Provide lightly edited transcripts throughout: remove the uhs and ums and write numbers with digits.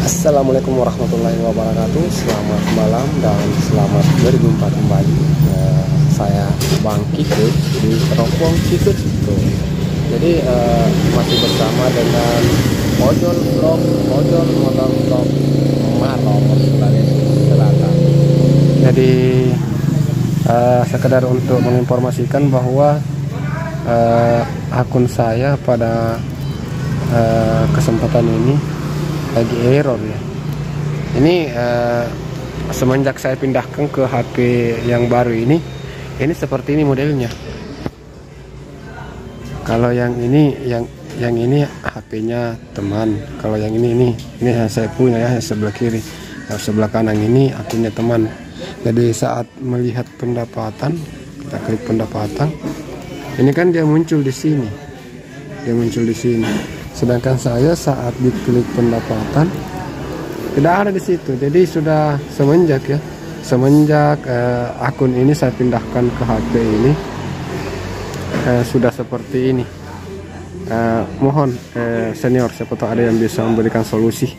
Assalamualaikum warahmatullahi wabarakatuh. Selamat malam dan selamat 2004 kembali. Saya Bang Kikut di Teropong Kikut itu. Jadi masih bersama dengan ojol vlog, ojol motor vlog Maros, Sulawesi Selatan. Jadi sekedar untuk menginformasikan bahwa akun saya pada kesempatan ini lagi error ya. Ini semenjak saya pindahkan ke HP yang baru ini seperti ini modelnya. Kalau yang ini HP-nya teman. Kalau yang ini yang saya punya ya, sebelah kiri. Yang sebelah kanan ini akunnya teman. Jadi saat melihat pendapatan, kita klik pendapatan, ini kan dia muncul di sini. Sedangkan saya saat diklik pendapatan tidak ada di situ. Jadi sudah semenjak akun ini saya pindahkan ke HP ini sudah seperti ini. Mohon senior, siapa tahu ada yang bisa memberikan solusi.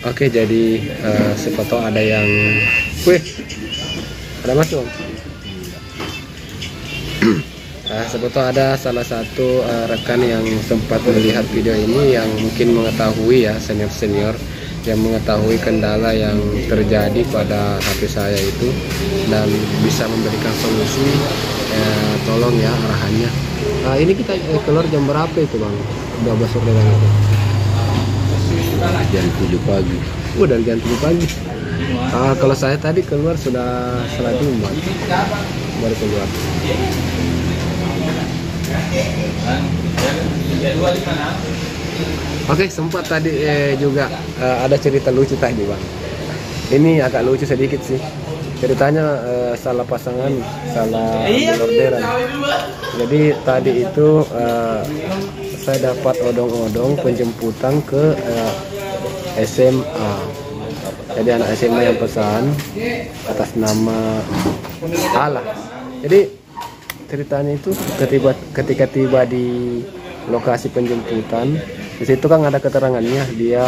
Oke, jadi siapa tahu ada yang ada masuk. Sebetulnya ada salah satu rekan yang sempat melihat video ini yang mungkin mengetahui ya, senior yang mengetahui kendala yang terjadi pada HP saya itu dan bisa memberikan solusi. Tolong ya arahannya. Ini kita keluar jam berapa itu Bang? 12 sore itu. Jam 7 pagi. Dari jam 7 pagi. Kalau saya tadi keluar sudah salat Jumat. Baru keluar. Oke, sempat tadi juga ada cerita lucu tadi Bang. Ini agak lucu sedikit sih. Ceritanya salah pasangan, salah orderan. Jadi tadi itu saya dapat odong-odong penjemputan ke SMA. Jadi anak SMA yang pesan atas nama Allah. Jadi ceritanya itu ketika tiba di lokasi penjemputan, di situ kan ada keterangannya dia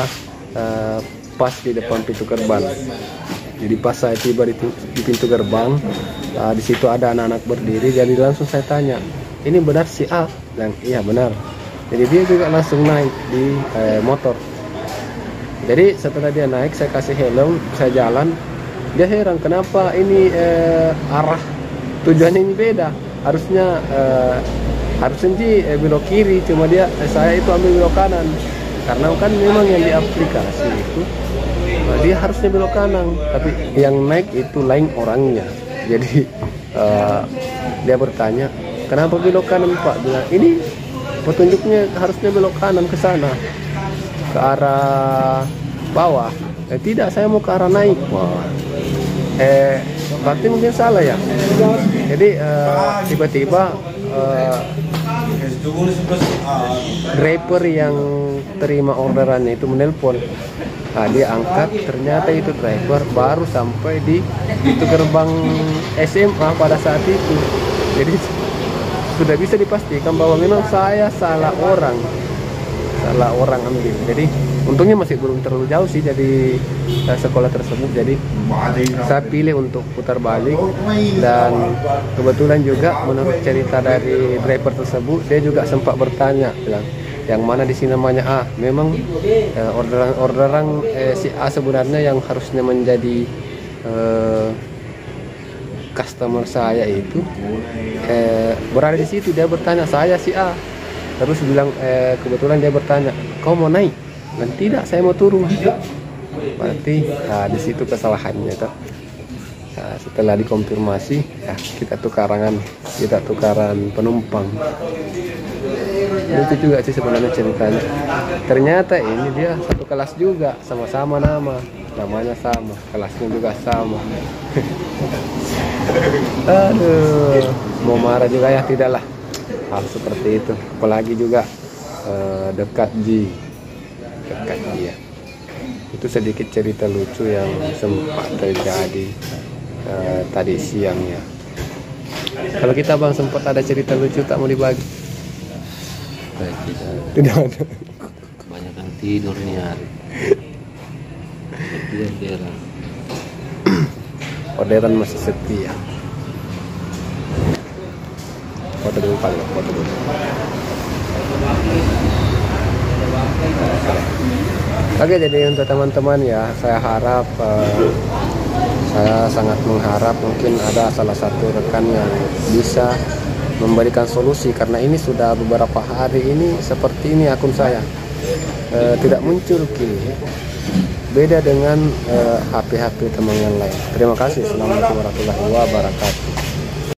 pas di depan pintu gerbang. Jadi pas saya tiba di pintu gerbang, di situ ada anak-anak berdiri. Jadi langsung saya tanya, ini benar si A? Dan iya benar. Jadi dia juga langsung naik di motor. Jadi setelah dia naik, saya kasih helm, saya jalan. Dia heran kenapa ini arah tujuannya ini beda. Harusnya belok kiri, cuma saya itu ambil belok kanan karena kan memang yang di aplikasi itu dia harusnya belok kanan, tapi yang naik itu lain orangnya. Jadi dia bertanya, kenapa belok kanan Pak? Bilang, ini petunjuknya harusnya belok kanan ke sana, ke arah bawah. Tidak, saya mau ke arah naik. Berarti mungkin salah ya. Jadi tiba-tiba driver yang terima orderannya itu menelpon. Dia angkat, ternyata itu driver baru sampai di pintu gerbang SMA pada saat itu. Jadi sudah bisa dipastikan bahwa memang saya salah orang ambil. Jadi untungnya masih belum terlalu jauh sih jadi sekolah tersebut. Jadi saya pilih untuk putar balik, dan kebetulan juga menurut cerita dari driver tersebut, dia juga sempat bertanya, bilang yang mana di sini namanya A. Memang orderan si A sebenarnya yang harusnya menjadi customer saya itu berada di situ. Dia bertanya, saya si A. Terus bilang kebetulan dia bertanya, kau mau naik? Dan tidak, saya mau turun. Berarti di situ kesalahannya toh. Setelah dikonfirmasi, kita tukaran penumpang. Itu juga sih sebenarnya ceritanya. Ternyata ini dia satu kelas juga, sama-sama namanya sama, kelasnya juga sama. Aduh, mau marah juga ya, tidaklah. Hal seperti itu, apalagi juga dekat ya. Itu sedikit cerita lucu yang sempat terjadi tadi siang ya. Kalau kita Bang sempat ada cerita lucu tak mau dibagi? Tidak Tidak ada. kebanyakan tidur nih hari. Tapi orderan. Orderan masih setia. Foto dulu paling, foto dulu. Oke, jadi untuk teman-teman ya, saya harap saya sangat mengharap mungkin ada salah satu rekan yang bisa memberikan solusi, karena ini sudah beberapa hari ini seperti ini akun saya tidak muncul kini, beda dengan HP-HP teman yang lain. Terima kasih. Assalamualaikum warahmatullahi wabarakatuh.